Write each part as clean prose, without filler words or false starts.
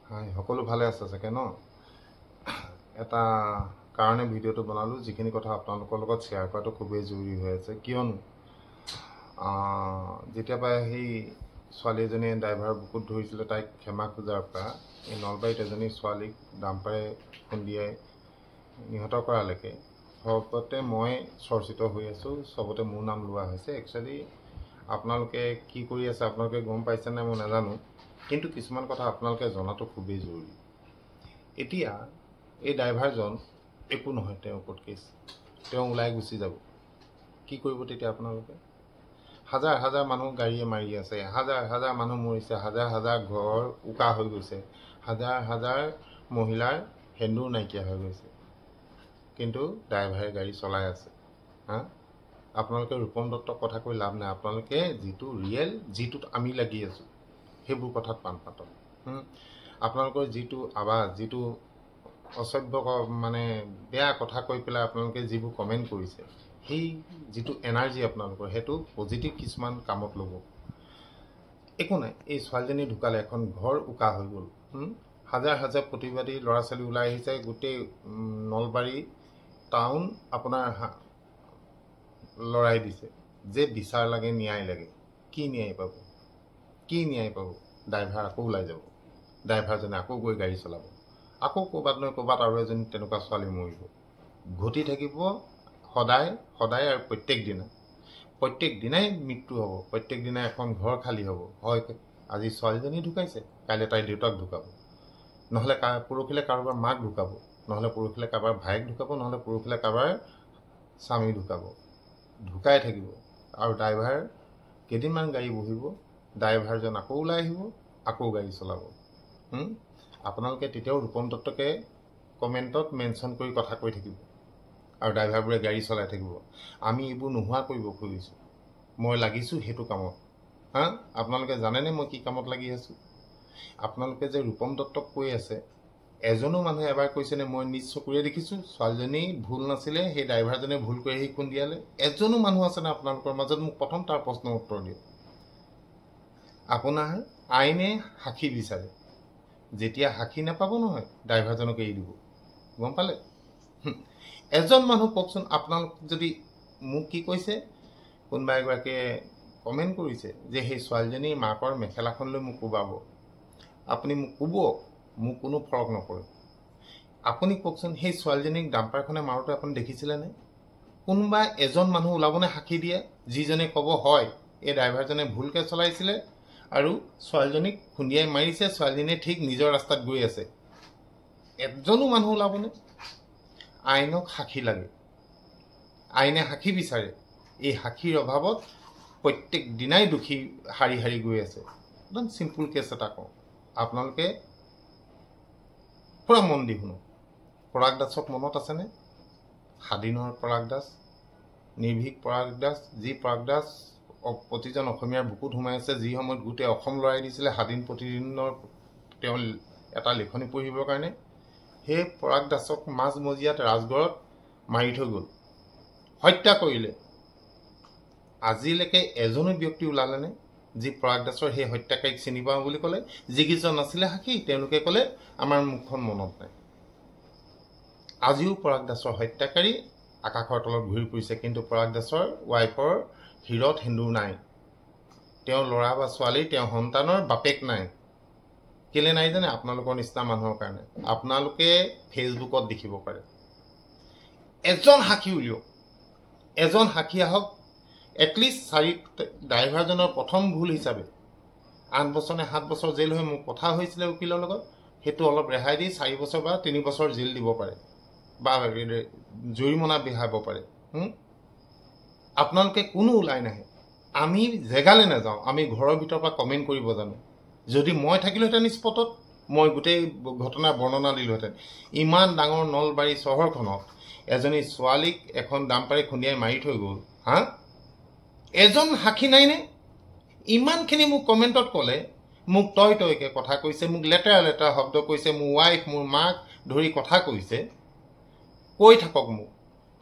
হাই সকলো ভালে আছে চাগে ন এটা কাৰণে ভিডিঅ'টো বনালো যিখিনি কথা আপোনালোকৰ লগত শ্বেয়াৰ কৰাটো খুবেই জৰুৰী হৈ আছে কিয়নো যেতিয়া পাই সেই ছোৱালী এজনীয়ে ড্ৰাইভাৰ বুকুত ধৰিছিলে তাইক ক্ষমা খোজাৰ পৰা এই নলবাৰীত এজনী ছোৱালীক ডাম্পাৰে খুন্দিয়াই নিহত কৰালৈকে সবতে মই চৰ্চিত হৈ আছোঁ সবতে মোৰ নাম লোৱা হৈছে একচুৱেলি আপোনালোকে কি কৰি আছে আপোনালোকে গম পাইছে নে মই নাজানো কিন্তু কিছুমান কথা আপোনালোকে জনাটো খুবেই জৰুৰী এতিয়া এই ড্ৰাইভাৰজন একো নহয় তেওঁৰ ওপৰত কেছ তেওঁ ওলাই গুচি যাব কি কৰিব তেতিয়া আপোনালোকে হাজাৰ হাজাৰ মানুহ গাড়ীয়ে মাৰি আছে হাজাৰ হাজাৰ মানুহ মৰিছে হাজাৰ হাজাৰ ঘৰ উকা হৈ গৈছে হাজাৰ হাজাৰ মহিলাৰ হেন্দুৰ নাইকিয়া হৈ গৈছে কিন্তু ড্ৰাইভাৰে গাড়ী চলাই আছে আপোনালোকে ৰূপম দত্তক কথা কৈ লাভ নাই আপোনালোকে যিটো ৰিয়েল যিটোত আমি লাগি আছোঁ সেইবোৰ কথাত পাণ পাতক আপোনালোকৰ যিটো আৱাজ যিটো অসভ্য মানে বেয়া কথা কৈ পেলাই আপোনালোকে যিবোৰ কমেণ্ট কৰিছে সেই যিটো এনাৰ্জি আপোনালোকৰ সেইটো পজিটিভ কিছুমান কামত ল'ব একো নাই এই ছোৱালীজনী ঢুকালে এখন ঘৰ উকা হৈ গ'ল হাজাৰ হাজাৰ প্ৰতিবাদী ল'ৰা ছোৱালী ওলাই আহিছে গোটেই নলবাৰী টাউন আপোনাৰ লৰাই দিছে যে বিচাৰ লাগে ন্যায় লাগে কি ন্যায় পাব ড্ৰাইভাৰ আকৌ ওলাই যাব ড্ৰাইভাৰজনে আকৌ গৈ গাড়ী চলাব আকৌ ক'ৰবাত নহয় ক'ৰবাত আৰু এজনী তেনেকুৱা ছোৱালী মৰিব ঘটি থাকিব সদায় সদায় আৰু প্ৰত্যেক দিনাই মৃত্যু হ'ব প্ৰত্যেক দিনাই এখন ঘৰ খালী হ'ব হয় আজি ছোৱালীজনী ঢুকাইছে কাইলৈ তাইৰ দেউতাক ঢুকাব নহ'লে পৰহিলৈ কাৰোবাৰ মাক ঢুকাব নহ'লে পৰহিলৈ কাৰোবাৰ ভায়েক ঢুকাব নহ'লে পৰহিলৈ কাৰোবাৰ স্বামী ঢুকাই থাকিব আৰু ড্ৰাইভাৰ কেইদিনমান গাড়ী বহিব ড্ৰাইভাৰজন আকৌ ওলাই আহিব আকৌ গাড়ী চলাব আপোনালোকে তেতিয়াও ৰূপম দত্তকে কমেণ্টত মেনশ্যন কৰি কথা কৈ থাকিব আৰু ড্ৰাইভাৰবোৰে গাড়ী চলাই থাকিব আমি এইবোৰ নোহোৱা কৰিব খুজিছোঁ মই লাগিছোঁ সেইটো কামত আপোনালোকে জানেনে মই কি কামত লাগি আছোঁ আপোনালোকে যে ৰূপম দত্তক কৈ আছে এজনো মানুহে এবাৰ কৈছেনে মই নিজ চকুৰে দেখিছোঁ ছোৱালীজনী ভুল নাছিলে সেই ড্ৰাইভাৰজনে ভুল কৰি আহি খুন্দিয়ালে এজনো মানুহ আছেনে আপোনালোকৰ মাজত মোক প্ৰথম তাৰ প্ৰশ্নৰ উত্তৰ দিয়ক আপোনাৰ আইনে সাক্ষী বিচাৰে যেতিয়া সাক্ষী নাপাব নহয় ড্ৰাইভাৰজনক এৰি দিব গম পালে এজন মানুহ কওকচোন আপোনালোক যদি মোক কি কৈছে কোনোবা এগৰাকীয়ে কমেণ্ট কৰিছে যে সেই ছোৱালীজনীৰ মাকৰ মেখেলাখন লৈ মোক কোবাব আপুনি মোক কোব মোক কোনো ফৰক নপৰে আপুনি কওকচোন সেই ছোৱালীজনীক ডাম্পাৰখনে মাৰোঁতে আপুনি দেখিছিলেনে কোনোবা এজন মানুহ ওলাবনে সাক্ষী দিয়ে যিজনে ক'ব হয় এই ড্ৰাইভাৰজনে ভুলকৈ চলাইছিলে আৰু ছোৱালীজনীক খুন্দিয়াই মাৰিছে ছোৱালীজনীয়ে ঠিক নিজৰ ৰাস্তাত গৈ আছে এজনো মানুহ ওলাবনে আইনক সাক্ষী লাগে আইনে সাক্ষী বিচাৰে এই সাক্ষীৰ অভাৱত প্ৰত্যেক দিনাই দোষী শাৰী শাৰী গৈ আছে একদম চিম্পুল কেছ এটা কওঁ আপোনালোকে পুৰা মন দি শুনক পৰাগ দাসক মনত আছেনে স্বাধীনৰ পৰাগ দাস নিৰ্ভীক পৰাগ দাস যি পৰাগ দাস প্ৰতিজন অসমীয়াৰ বুকুত সোমাই আছে যি সময়ত গোটেই অসম লৰাই দিছিলে স্বাধীন প্ৰতিদিনৰ তেওঁ এটা লিখনি পঢ়িবৰ কাৰণে সেই পৰাগ দাসক মাজমজিয়াত ৰাজগড়ত মাৰি থৈ গ'ল হত্যা কৰিলে আজিলৈকে এজনো ব্যক্তি ওলালেনে যি পৰাগ দাসৰ সেই হত্যাকাৰীক চিনি পাওঁ বুলি ক'লে যিকেইজন আছিলে সাক্ষী তেওঁলোকে ক'লে আমাৰ মুখখন মনত নাই আজিও পৰাগ দাসৰ হত্যাকাৰী আকাশৰ তলত ঘূৰি ফুৰিছে কিন্তু পৰাগ দাসৰ ৱাইফৰ হিৰত হিন্দুৰ নাই তেওঁ ল'ৰা বা ছোৱালী তেওঁ সন্তানৰ বাপেক নাই কেলে নাই জানে আপোনালোকৰ নিচিনা মানুহৰ কাৰণে আপোনালোকে ফেচবুকত দেখিব পাৰে এজন সাক্ষী উলিয়াওক এজন সাক্ষী আহক এটলিষ্ট ড্ৰাইভাৰজনৰ প্ৰথম ভুল হিচাপে 8 বছৰ নে 7 বছৰ জেল হৈ মোৰ কথা হৈছিলে উকিলৰ লগত সেইটো অলপ ৰেহাই দি 4 বছৰ বা 3 বছৰ জেল দিব পাৰে বা জৰিমনা বিহাব পাৰে আপোনালোকে কোনো ওলাই নাহে আমি জেগালৈ নাযাওঁ আমি ঘৰৰ ভিতৰৰ পৰা কমেণ্ট কৰিব জানো যদি মই থাকিলোহেঁতেন স্পটত মই গোটেই ঘটনা বৰ্ণনা দিলোহেঁতেন ইমান ডাঙৰ নলবাৰী চহৰখনত এজনী ছোৱালীক এখন ডাম্পাৰে খুন্দিয়াই মাৰি থৈ গ'ল এজন সাক্ষী নাইনে ইমানখিনি মোক কমেণ্টত ক'লে মোক তয়কে কথা কৈছে মোক লেতেৰা শব্দ কৈছে মোৰ ৱাইফ মোৰ মাক ধৰি কথা কৈছে কৈ থাকক মোক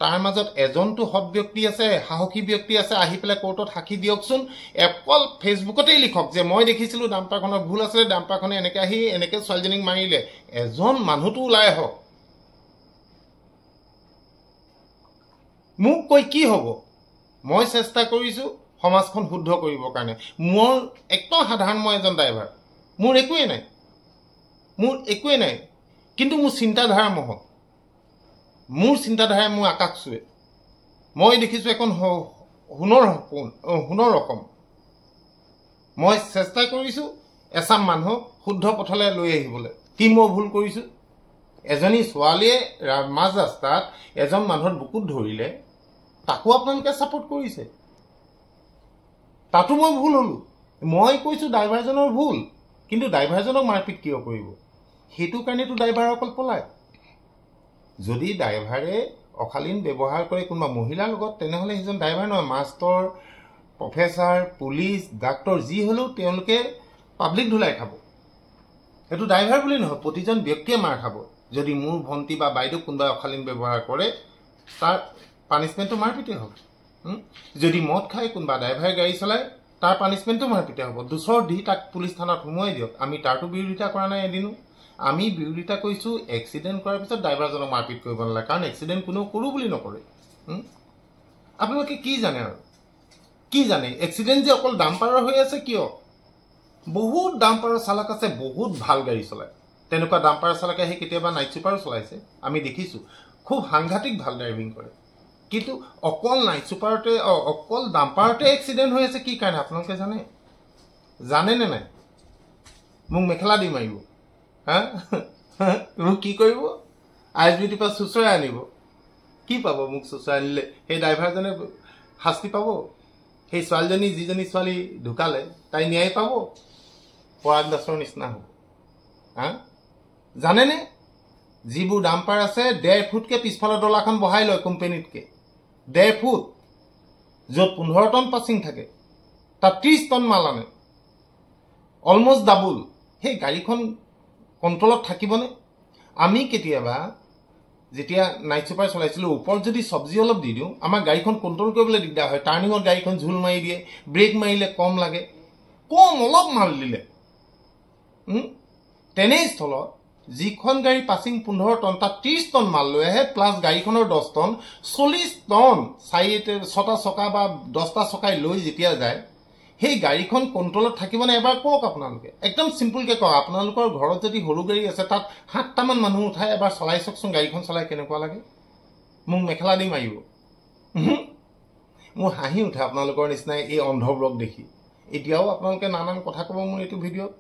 তাৰ মাজত এজনটো সৎ ব্যক্তি আছে, সাহসী ব্যক্তি আছে, আহি পেলাই কোৰ্টত সাক্ষী দিয়কচোন। অকল ফেচবুকতেই লিখক যে মই দেখিছিলোঁ ডাম্পাৰখনৰ ভুল আছিলে, ডাম্পাৰখনে এনেকৈ আহি এনেকৈ ছোৱালীজনীক মাৰিলে। এজন মানুহটো ওলাই আহক। মোক কৈ কি হ'ব? মই চেষ্টা কৰিছোঁ সমাজখন শুদ্ধ কৰিবৰ কাৰণে। মোৰ একদম সাধাৰণ, মই এজন ড্ৰাইভাৰ, মোৰ একোৱেই নাই, কিন্তু মোৰ চিন্তাধাৰা মহৎ। মোৰ চিন্তাধাৰাই মোৰ আকাশ চুৱে। মই দেখিছোঁ এখন সোণৰ ৰকম। মই চেষ্টা কৰিছোঁ এচাম মানুহক শুদ্ধ পথলৈ লৈ আহিবলৈ। কি মই ভুল কৰিছোঁ? এজনী ছোৱালীয়ে মাজ ৰাস্তাত এজন মানুহৰ বুকুত ধৰিলে, তাকো আপোনালোকে ছাপোৰ্ট কৰিছে। তাতো মই ভুল হ'লোঁ। মই কৈছোঁ ড্ৰাইভাৰজনৰ ভুল, কিন্তু ড্ৰাইভাৰজনক মাৰপিট কিয় কৰিব? সেইটো কাৰণেতো ড্ৰাইভাৰ অকল পলায়। যদি ড্ৰাইভাৰে অশালীন ব্যৱহাৰ কৰে কোনোবা মহিলাৰ লগত, তেনেহ'লে সেইজন ড্ৰাইভাৰ নহয়। মাষ্টৰ, প্ৰফেচাৰ, পুলিচ, ডাক্তৰ যি হ'লেও তেওঁলোকে পাব্লিক ধুলাই খাব। সেইটো ড্ৰাইভাৰ বুলি নহয়, প্ৰতিজন ব্যক্তিয়ে মাৰ খাব। যদি মোৰ ভণ্টি বা বাইদেউ কোনোবাই অশালীন ব্যৱহাৰ কৰে, তাৰ পানিছমেণ্টটো মাৰপিটেই হ'ব। যদি মদ খাই কোনোবা ড্ৰাইভাৰে গাড়ী চলায়, তাৰ পানিছমেণ্টটো মাৰপিটেই হ'ব। দুচৰ দি তাক পুলিচ থানাত সোমোৱাই দিয়ক। আমি তাৰতো বিৰোধিতা কৰা নাই এদিনো। আমি বিৰোধিতা কৰিছোঁ এক্সিডেণ্ট কৰাৰ পিছত ড্ৰাইভাৰজনক মাৰপিট কৰিব নালাগে, কাৰণ এক্সিডেণ্ট কোনেও কৰোঁ বুলি নকৰে। আপোনালোকে কি জানে আৰু? কি জানে? এক্সিডেণ্ট যে অকল ডাম্পাৰৰ হৈ আছে কিয়? বহুত ডাম্পাৰৰ চালক আছে, বহুত ভাল গাড়ী চলায়। তেনেকুৱা ডাম্পাৰৰ চালকে আহি কেতিয়াবা নাইট ছুপাৰো চলাইছে, আমি দেখিছোঁ। খুব সাংঘাতিক ভাল ড্ৰাইভিং কৰে। কিন্তু অকল নাইট ছুপাৰতে, অকল ডাম্পাৰতে এক্সিডেণ্ট হৈ আছে কি কাৰণে আপোনালোকে জানেনে নাই? মোক মেখেলা দি মাৰিব। মোক কি কৰিব? ISBTৰ পৰা চুচৰাই আনিব। কি পাব মোক চুচৰাই আনিলে? সেই ড্ৰাইভাৰজনে শাস্তি পাব। সেই ছোৱালীজনী, যিজনী ছোৱালী ঢুকালে, তাই ন্যায় পাব। পৰাগ দাসৰ নিচিনা হ'ব। জানেনে? যিবোৰ ডাম্পাৰ আছে 1.5 ফুটকৈ পিছফালৰ ডলাখন বহাই লয় কোম্পেনীতকৈ। 1.5 ফুট, য'ত 15 টন পাছিং থাকে, তাত 30 টন মাল আনে। Almost double. সেই গাড়ীখন কণ্ট্ৰলত থাকিবনে? আমি কেতিয়াবা যেতিয়া নাইট ছুপাৰ চলাইছিলোঁ, ওপৰত যদি চব্জি অলপ দি দিওঁ, আমাৰ গাড়ীখন কণ্ট্ৰল কৰিবলৈ দিগদাৰ হয়। টাৰ্ণিঙত গাড়ীখন ঝুল মাৰি দিয়ে, ব্ৰেক মাৰিলে কম লাগে, অলপ মাল দিলে। তেনেস্থলত যিখন গাড়ী পাছিং 15 টন, তাত 30 টন মাল লৈ আহে, প্লাছ গাড়ীখনৰ 10 টন, 40 টন 6টা চকা বা 10টা চকাই লৈ যেতিয়া যায়, সেই গাড়ীখন কণ্ট্ৰলত থাকিবনে? এবাৰ কওক আপোনালোকে। একদম চিম্পুলকৈ কওক। আপোনালোকৰ ঘৰত যদি সৰু গাড়ী আছে, তাত 7টামান মানুহ উঠাই এবাৰ চলাই চাওকচোন, গাড়ীখন চলাই কেনেকুৱা লাগে। মোক মেখেলা দি মাৰিব। মোৰ হাঁহি উঠে আপোনালোকৰ নিচিনাই এই অন্ধব্লগ দেখি। এতিয়াও আপোনালোকে নানান কথা ক'ব মোৰ এইটো ভিডিঅ'ত,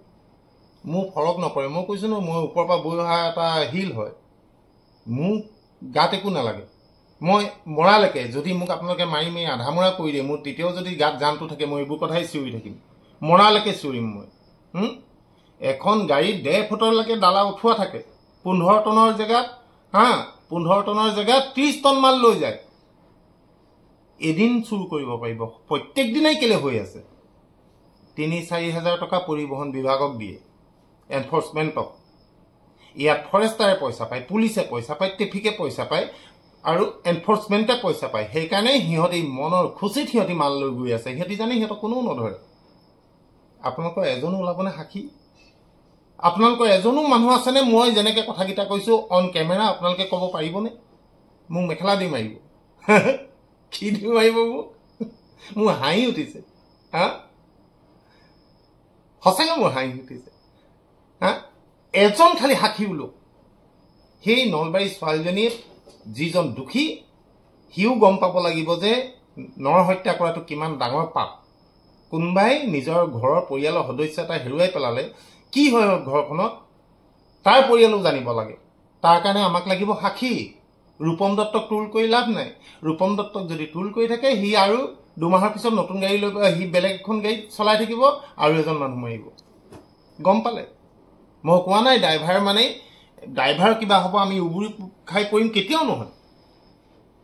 মোৰ ফৰক নপৰে। মই কৈছোঁ ন, মই ওপৰৰ পৰা বৈ অহা এটা শিল হয়, মোক গাত একো নালাগে। মই মৰালৈকে যদি মোক আপোনালোকে মাৰি মাৰি আধা মৰা কৰি দিয়ে, মোৰ তেতিয়াও যদি গাত জানটো থাকে, মই এইবোৰ কথাই চিঞৰি থাকিম। মৰালৈকে চিঞৰিম মই। এখন গাড়ীত 1.5 ফুটলৈকে ডালা উঠোৱা থাকে, 15 টনৰ জেগাত 15 টনৰ জেগাত 30 টন মাল লৈ যায়। এদিন চুৰ কৰিব পাৰিব, প্ৰত্যেক দিনাই কেলে হৈ আছে। 3-4 হাজাৰ টকা পৰিবহণ বিভাগক দিয়ে, এনফৰ্চমেণ্টক। ইয়াত ফৰেষ্টাৰে পইচা পায়, পুলিচে পইচা পায়, ট্ৰেফিকে পইচা পায়, আৰু এনফৰ্চমেণ্টে পইচা পায়। সেইকাৰণে সিহঁতি মনৰ খুচিত সিহঁতি মাল লৈ গৈ আছে। সিহঁতি জানে সিহঁতক কোনেও নধৰে। আপোনালোকৰ এজনো ওলাবনে সাক্ষী? আপোনালোকৰ এজনো মানুহ আছেনে? মই যেনেকৈ কথাকেইটা কৈছোঁ অন কেমেৰা আপোনালোকে ক'ব পাৰিবনে? মোক মেখেলা দি মাৰিব। কি দি মাৰিব মোক? মোৰ হাঁহি উঠিছে। সঁচাকৈ মোৰ হাঁহি উঠিছে। এজন খালি সাক্ষী ওলো। সেই নলবাৰী ছোৱালীজনীৰ যিজন দোষী, সিও গম পাব লাগিব যে নৰহত্যা কৰাটো কিমান ডাঙৰ পাপ। কোনোবাই নিজৰ ঘৰৰ পৰিয়ালৰ সদস্য এটা হেৰুৱাই পেলালে কি হয় ঘৰখনত, তাৰ পৰিয়ালো জানিব লাগে। তাৰ কাৰণে আমাক লাগিব সাক্ষী। ৰূপম দত্তক টুল কৰি লাভ নাই। ৰূপম দত্তক যদি টুল কৰি থাকে, সি আৰু 2 মাহৰ পিছত নতুন গাড়ী লৈ সি বেলেগ এখন গাড়ীত চলাই থাকিব, আৰু এজন মানুহ মাৰিব। গম পালে? মই কোৱা নাই ড্ৰাইভাৰ কিবা হ'ব, আমি উবুৰি খাই কৰিম, কেতিয়াও নহয়।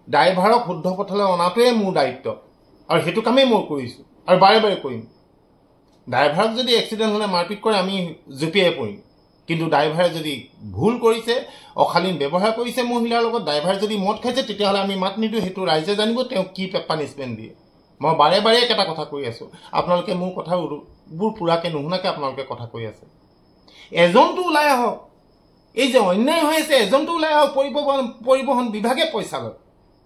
ড্ৰাইভাৰক শুদ্ধ পথলৈ অনাটোৱে মোৰ দায়িত্ব, আৰু সেইটো কামেই মই কৰিছোঁ, আৰু বাৰে বাৰে কৰিম। ড্ৰাইভাৰক যদি এক্সিডেণ্ট হ'লে মাৰপিট কৰে, আমি জঁপিয়াই পৰিম। কিন্তু ড্ৰাইভাৰে যদি ভুল কৰিছে অশালীন ব্যৱহাৰ কৰিছে মহিলাৰ লগত ড্ৰাইভাৰ যদি মদ খাইছে তেতিয়াহ'লে আমি মাত নিদিওঁ সেইটো ৰাইজে জানিব তেওঁ কি পানিছমেণ্ট দিয়ে মই বাৰে বাৰে এটা কথা কৈ আছোঁ আপোনালোকে মোৰ কথাবোৰ পুৰাকৈ নুশুনাকৈ আপোনালোকে কথা কৈ আছে এজনটো ওলাই আহক এই যে অন্যায় হৈ আছে এজনটো ওলাই আহক পৰিবহণ বিভাগে পইচা লয়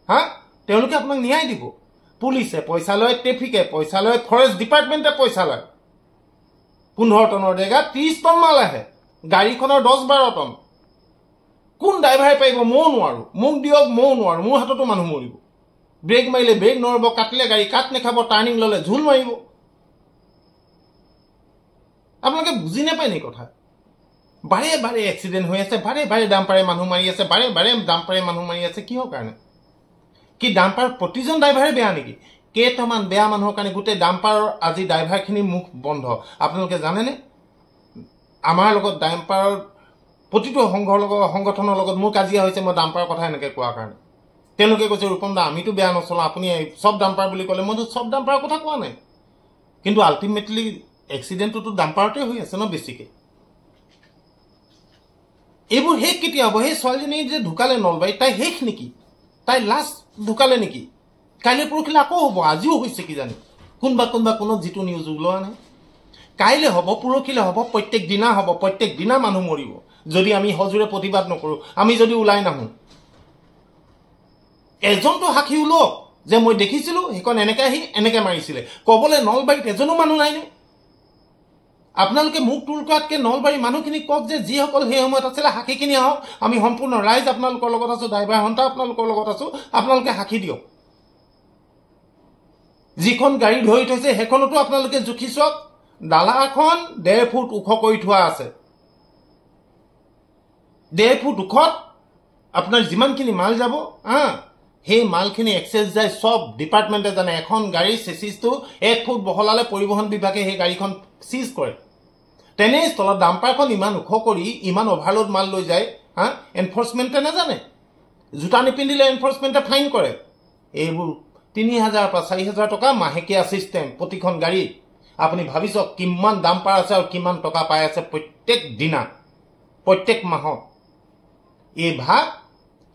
হা তেওঁলোকে আপোনাক ন্যায় দিব পুলিচে পইচা লয় ট্ৰেফিকে পইচা লয় ফৰেষ্ট ডিপাৰ্টমেণ্টে পইচা লয় 15 টনৰ জেগাত 30 টন মাল আহে গাড়ীখনৰ 10-12 টন কোন ড্ৰাইভাৰে পাৰিব ময়ো নোৱাৰোঁ মোক দিয়ক ময়ো নোৱাৰোঁ মোৰ হাততো মানুহ মৰিব ব্ৰেক মাৰিলে ব্ৰেক নৰব কাটিলে গাড়ী কাট নেখাব টাৰ্ণিং ল'লে ঝুল মাৰিব আপোনালোকে বুজি নাপায় নি কথা বাৰে বাৰে এক্সিডেণ্ট হৈ আছে বাৰে বাৰে ডাম্পাৰে মানুহ মাৰি আছে বাৰে বাৰে ডাম্পাৰে মানুহ মাৰি আছে কিহৰ কাৰণে কি ডাম্পাৰ প্ৰতিজন ড্ৰাইভাৰে বেয়া নেকি কেইটামান বেয়া মানুহৰ কাৰণে গোটেই ডাম্পাৰৰ আজি ড্ৰাইভাৰখিনি মুখ বন্ধ আপোনালোকে জানেনে আমাৰ লগত ডাম্পাৰৰ প্ৰতিটো সংগঠনৰ লগত মোৰ কাজিয়া হৈছে মই ডাম্পাৰৰ কথা এনেকৈ কোৱাৰ কাৰণে তেওঁলোকে কৈছে ৰূপম দা আমিতো বেয়া নচলাওঁ আপুনি চব ডাম্পাৰ বুলি ক'লে মইতো চব ডাম্পাৰৰ কথা কোৱা নাই কিন্তু আল্টিমেটলি এক্সিডেণ্টটোতো ডাম্পাৰতে হৈ আছে ন বেছিকৈ এইবোৰ শেষ কেতিয়া হ'ব সেই ছোৱালীজনী যে ঢুকালে নলবাৰীত তাই শেষ নেকি তাই লাষ্ট ঢুকালে নেকি কাইলৈ পৰহিলে আকৌ হ'ব আজিও হৈছে কি জানি কোনোবা কোনো যিটো নিউজ ওলোৱা নাই কাইলৈ হ'ব পৰহিলে হ'ব প্ৰত্যেক দিনা মানুহ মৰিব যদি আমি সজোৰে প্ৰতিবাদ নকৰোঁ আমি যদি ওলাই নাহোঁ এজনটো সাক্ষী ওলক যে মই দেখিছিলোঁ সেইখন এনেকৈ আহি এনেকৈ মাৰিছিলে ক'বলৈ নলবাৰীত এজনো মানুহ নাইনে আপোনালোকে মুখ তোল কৰাতকৈ নলবাৰী মানুহখিনি কওক যে যিসকল সেই সময়ত আছিলে সাক্ষীখিনি আহক আমি সম্পূৰ্ণ ৰাইজ আপোনালোকৰ লগত আছোঁ ড্ৰাইভাৰ সন্থা আপোনালোকৰ লগত আছোঁ আপোনালোকে সাক্ষী দিয়ক যিখন গাড়ী ধৰি থৈছে সেইখনতো আপোনালোকে জুখি চাওক ডালাখন 1.5 ফুট ওখ কৰি থোৱা আছে 1.5 ফুট ওখত আপোনাৰ যিমানখিনি মাল যাব সেই মালখিনি এক্সেছ যায় চব ডিপাৰ্টমেণ্টে জানে এখন গাড়ীৰ চেচিছটো 1 ফুট বহলালে পৰিবহণ বিভাগে সেই গাড়ীখন চিজ কৰে তেনেস্থলত ডাম্পাৰখন ইমান ওখ কৰি ইমান অভাৰলোড মাল লৈ যায় এনফৰ্চমেণ্টে নাজানে জোতা নিপিন্ধিলে এনফৰ্চমেণ্টে ফাইন কৰে এইবোৰ 3,000 পৰা 4,000 টকা মাহেকীয়া ছিষ্টেম প্ৰতিখন গাড়ী আপুনি ভাবি চাওক কিমান ডাম্পাৰ আছে আৰু কিমান টকা পাই আছে প্ৰত্যেক দিনা প্ৰত্যেক মাহত এই ভাগ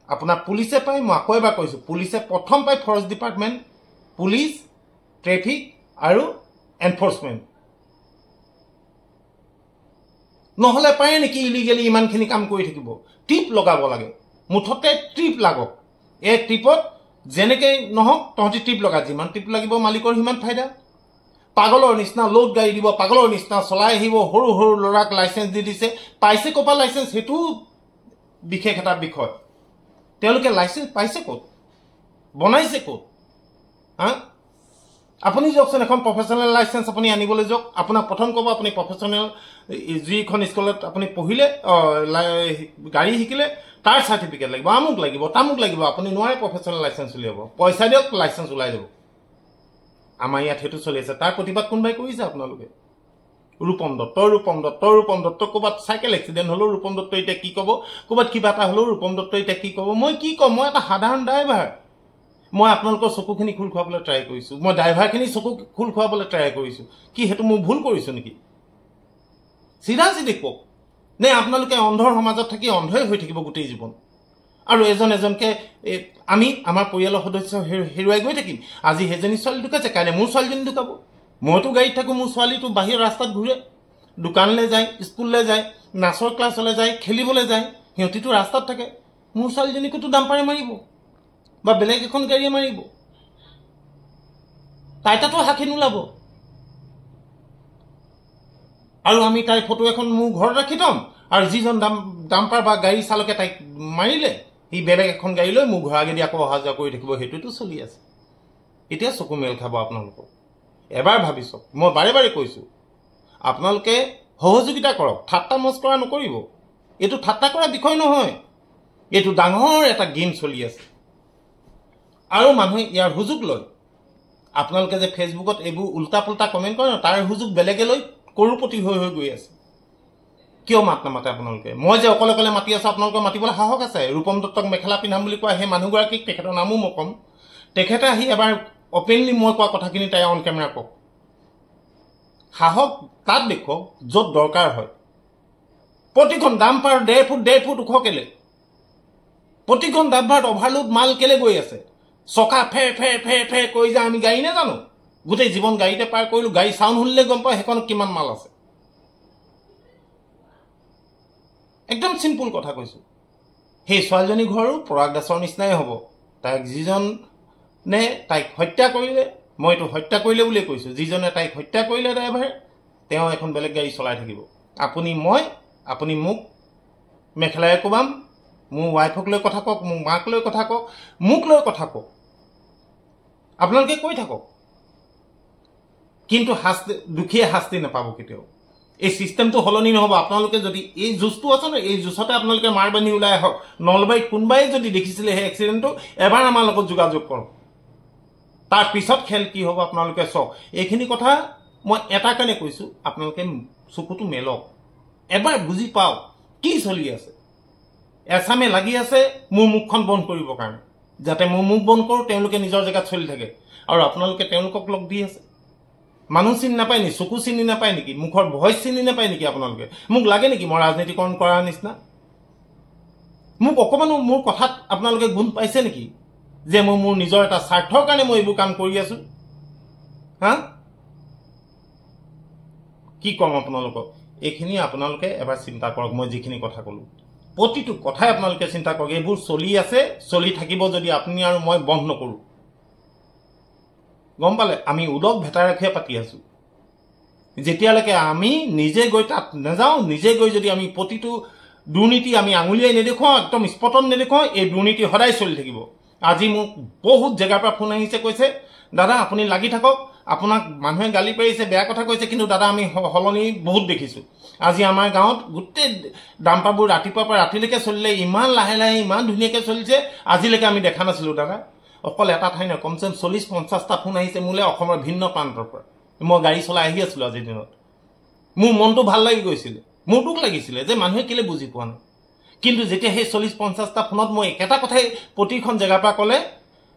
আপোনাৰ পুলিচে পায় মই আকৌ এবাৰ কৈছোঁ পুলিচে প্ৰথম পায় ফৰেষ্ট ডিপাৰ্টমেণ্ট পুলিচ ট্ৰেফিক আৰু এনফৰ্চমেণ্ট নহ'লে পাৰে নেকি ইলিগেলি ইমানখিনি কাম কৰি থাকিব ট্ৰিপ লগাব লাগে মুঠতে ট্ৰিপ লাগক এই ট্ৰিপত যেনেকৈ নহওক তহঁতি ট্ৰিপ লগা যিমান ট্ৰিপ লাগিব মালিকৰ সিমান ফাইদা পাগলৰ নিচিনা লোড গাড়ী দিব পাগলৰ নিচিনা চলাই আহিব সৰু সৰু ল'ৰাক লাইচেঞ্চ দি দিছে পাইছে ক'পা লাইচেঞ্চ সেইটো বিশেষ এটা বিষয় তেওঁলোকে লাইচেঞ্চ পাইছে ক'ত বনাইছে ক'ত আপুনি যাওকচোন এখন প্ৰফেচনেল লাইচেঞ্চ আপুনি আনিবলৈ যাওক আপোনাক প্ৰথম ক'ব আপুনি প্ৰফেচনেল যিখন স্কুলত আপুনি পঢ়িলে গাড়ী শিকিলে তাৰ চাৰ্টিফিকেট লাগিব আমুক লাগিব তামুক লাগিব আপুনি নোৱাৰে প্ৰফেচনেল লাইচেঞ্চ উলিয়াব পইচা দিয়ক লাইচেঞ্চ ওলাই যাব আমাৰ ইয়াত সেইটো চলি আছে তাৰ প্ৰতিবাদ কোনোবাই কৰিছে আপোনালোকে ৰূপম দত্ত ক'ৰবাত চাইকেল এক্সিডেণ্ট হ'লেও ৰূপম দত্ত এতিয়া কি ক'ব ক'ৰবাত কিবা এটা হ'লেও ৰূপম দত্ত এতিয়া কি ক'ব মই কি ক'ম মই এটা সাধাৰণ ড্ৰাইভাৰ মই আপোনালোকৰ চকুখিনি খোল খুৱাবলৈ ট্ৰাই কৰিছোঁ মই ড্ৰাইভাৰখিনি চকু খোল খুৱাবলৈ ট্ৰাই কৰিছোঁ কি সেইটো মই ভুল কৰিছোঁ নেকি চিধা চিধি কওক নে আপোনালোকে অন্ধৰ সমাজত থাকি অন্ধই হৈ থাকিব গোটেই জীৱন আৰু এজনকৈ আমি আমাৰ পৰিয়ালৰ সদস্য হেৰুৱাই গৈ থাকিম আজি সেইজনী ছোৱালী ঢুকাইছে কাইলৈ মোৰ ছোৱালীজনী ঢুকাব মইতো গাড়ীত থাকোঁ মোৰ ছোৱালীটো বাহিৰৰ ৰাস্তাত ঘূৰে দোকানলৈ যায় স্কুললৈ যায় নাচৰ ক্লাছলৈ যায় খেলিবলৈ যায় সিহঁতিতো ৰাস্তাত থাকে মোৰ ছোৱালীজনীকোতো ডাম্পাৰে মাৰিব বা বেলেগ এখন গাড়ীয়ে মাৰিব তাই তাতো সাক্ষী নোলাব আৰু আমি তাইৰ ফটো এখন মোৰ ঘৰত ৰাখি থ'ম আৰু যিজন ডাম্পাৰ বা গাড়ী চালকে তাইক মাৰিলে সি বেলেগ এখন গাড়ী লৈ মোৰ ঘৰ আগেদি আকৌ অহা যোৱা কৰি থাকিব সেইটোতো চলি আছে এতিয়া চকু মেল খাব আপোনালোকক এবাৰ ভাবি চাওক মই বাৰে বাৰে কৈছোঁ আপোনালোকে সহযোগিতা কৰক ঠাট্টা মস্কৰা নকৰিব এইটো ঠাট্টা কৰা বিষয় নহয় এইটো ডাঙৰ এটা গেম চলি আছে আৰু মানুহে ইয়াৰ সুযোগ লয় আপোনালোকে যে ফেচবুকত এইবোৰ উল্টা পুল্টা কমেণ্ট কৰে তাৰ সুযোগ বেলেগে লৈ কৰোৰপতি হৈ গৈ আছে কিয় মাত নামাতে আপোনালোকে মই যে অকলে অকলে মাতি আছোঁ আপোনালোকে মাতিবলৈ সাহস আছে ৰূপম দত্তক মেখেলা পিন্ধাম বুলি কোৱা সেই মানুহগৰাকীক তেখেতৰ নামো মই ক'ম তেখেতে আহি এবাৰ অপেনলি মই কোৱা কথাখিনি তাই অন কেমেৰা কওক সাহস তাত দেখুৱাওক য'ত দৰকাৰ হয় প্ৰতিখন ডাম্পাৰ 1.5 ফুট ওখ কেলে প্ৰতিখন ডাম্পাৰত অভাৰলোড মাল কেলে গৈ আছে চকা ফে ফে ফে ফে কৈ যা আমি গাড়ী নাজানো গোটেই জীৱন গাড়ীতে পাৰ কৰিলো গাড়ী সাউণ্ড শুনিলে গম পাওঁ সেইখন কিমান মাল আছে একদম সিম্পল কথা কৈছো সেই ছোৱালীজনী ঘৰো পৰাগ দাসৰ নিচিনাই হ'ব তাইক যিজনে তাইক হত্যা কৰিলে মইতো হত্যা কৰিলে বুলি কৈছো যিজনে তাইক হত্যা কৰিলে ড্ৰাইভাৰে তেওঁ এখন বেলেগ গাড়ী চলাই থাকিব আপুনি মোক মেখেলাই কোবাম মোৰ ৱাইফক লৈ কথা কওক মোৰ মাক লৈ কথা কওক মোক লৈ কথা কওক আপোনালোকে কৈ থাকক কিন্তু দুখীয়ে শাস্তি নাপাব কেতিয়াও এই সিস্টেমটো হলনি নহব আপোনালোকে যদি এই জুচটো আছে না এই জুচতে আপোনালোকে মাৰ বানি ওলাই আহক নলবাৰীত কোনবাই যদি দেখিছিলে সেই এক্সিডেণ্টটো এবাৰ আমাৰ লগত যোগাযোগ কৰক তাৰ পিছত খেল কি হ'ব আপোনালোকে চাওক এইখিনি কথা মই এটা কাৰণে কৈছো আপোনালোকে চকুটো মেলক এবাৰ বুজি পাওক কি চলি আছে এছামে লাগি আছে মোৰ মুখখন বন্ধ কৰিবৰ কাৰণে যাতে মোৰ মুখ বন্ধ কৰোঁ তেওঁলোকে নিজৰ জেগাত চলি থাকে আৰু আপোনালোকে তেওঁলোকক লগ দি আছে মানুহ চিনি নাপায় নেকি চকু চিনি নাপায় নেকি মুখৰ ভইচ চিনি নাপায় নেকি আপোনালোকে মোক লাগে নেকি মই ৰাজনীতিকৰণ কৰাৰ নিচিনা মোক অকমানো মোৰ কথাত আপোনালোকে গুণ পাইছে নেকি যে মই মোৰ নিজৰ এটা স্বাৰ্থৰ কাৰণে মই এইবোৰ কাম কৰি আছো হা কি কম আপোনালোকক এইখিনি আপোনালোকে এবাৰ চিন্তা কৰক মই যিখিনি কথা ক'লো প্ৰতিটো কথাই আপোনালোকে চিন্তা কৰক এইবোৰ চলি আছে চলি থাকিব যদি আপুনি আৰু মই বন্ধ নকৰো গম পালে আমি উদক ভেটা ৰাখিয়ে পাতি আছো যেতিয়ালৈকে আমি নিজে গৈ তাত নাযাওঁ নিজে গৈ যদি আমি প্ৰতিটো দুৰ্নীতি আমি আঙুলিয়াই নেদেখুৱাওঁ একদম স্পটত নেদেখুৱাওঁ এই দুৰ্নীতি সদায় চলি থাকিব আজি মোক বহুত জেগাৰ পৰা ফোন আহিছে কৈছে দাদা আপুনি লাগি থাকক আপোনাক মানুহে গালি পাৰিছে বেয়া কথা কৈছে কিন্তু দাদা আমি হলনি বহুত দেখিছো আজি আমাৰ গাঁৱত গোটেই ডাম্পাৰবোৰ ৰাতিপুৱাৰ পৰা ৰাতিলৈকে চলিলে ইমান লাহে লাহে ইমান ধুনীয়াকৈ চলিছে আজিলৈকে আমি দেখা নাছিলো দাদা অকল এটা ঠাই নহয় কমচে কম 40-50টা ফোন আহিছে মোলৈ অসমৰ ভিন্ন প্ৰান্তৰ পৰা মই গাড়ী চলাই আহি আছিলো আজিৰ দিনত মোৰ মনটো ভাল লাগি গৈছিলে মোৰ দুখ লাগিছিলে যে মানুহে কেলে বুজি পোৱা নাই কিন্তু যেতিয়া সেই 40-50টা ফোনত মই একেটা কথাই প্ৰতিখন জেগাৰ পৰা ক'লে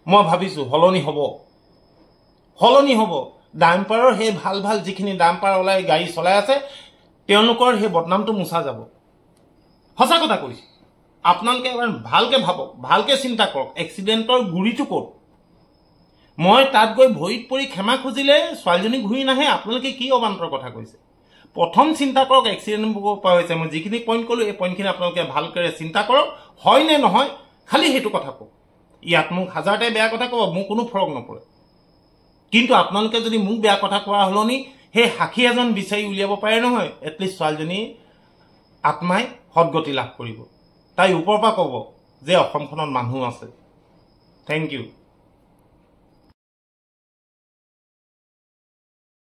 মই ভাবিছো হলনি হ'ব ডাম্পাৰৰ সেই ভাল ভাল যিখিনি ডাম্পাৰ ওলাই গাড়ী চলাই আছে তেওঁলোকৰ সেই বদনামটো মুছা যাব সঁচা কথা কৈছো আপোনালোকে এবাৰ ভালকে ভাবক ভালকে চিন্তা কৰক এক্সিডেণ্টৰ গুৰিটো ক'ত মই তাত গৈ ভৰিত পৰি ক্ষমা খুজিলে ছোৱালীজনী ঘূৰি নাহে আপোনালোকে কি অবান্তৰ কথা কৈছে প্ৰথম চিন্তা কৰক এক্সিডেণ্ট পৰা হৈছে মই যিখিনি পইণ্ট ক'লো এই পইণ্টখিনি আপোনালোকে ভালকৈ চিন্তা কৰক হয় নে নহয় খালি সেইটো কথা কওক ইয়াত মোক হাজাৰটাই বেয়া কথা ক'ব মোৰ কোনো ফৰক নপৰে কিন্তু আপোনালোকে যদি মোক বেয়া কথা কোৱা হলনি সেই সাক্ষী এজন বিচাৰি উলিয়াব পাৰে নহয় এটলিষ্ট ছোৱালীজনী আত্মাই সদগতি লাভ কৰিব তাই ওপৰৰ পৰা ক'ব যে অসমখনত মানুহ আছে থেংক ইউ